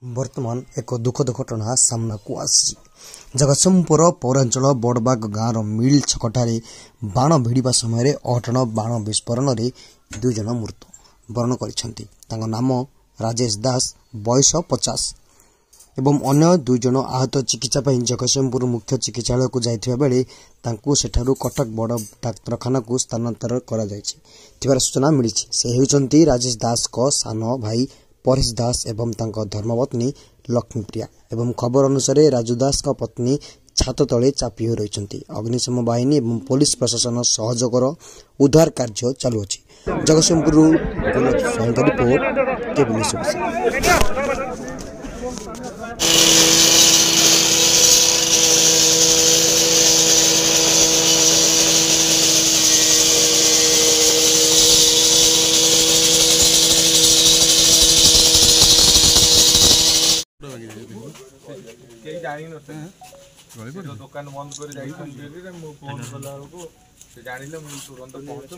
वर्तमान एक दुखद घटना सामना को आसी जगतसिंहपुर पौरांचल बड़बाग गाँव मिल छकटारे बाण भिड़ा समय अघटन बाण विस्फोरण में 2 जन मृत्यु वरण कर नाम राजेश दास बयस 50 एवं अन्य 2 जन आहत चिकित्सा जगतसिंहपुर मुख्य चिकित्सालय को जाइथिबा बेले तांकु सेठारु कटक बड़ डाक्तरखाना को स्थानांतर करा जायछि सूचना मिली। से हेउचंती राजेश दास को सान भाई परेश दास एवं तांको धर्मपत्नी लक्ष्मीप्रिया एवं खबर अनुसार राजू दास का पत्नी छात तले चापी हो रही। अग्निशम बाहिनी एवं पुलिस प्रशासन सहयोगर उद्धार कार्य चालू अछि। Jagatsinghpur report cable news. दुकान बंद कर फोन कला तुरंत पहुंच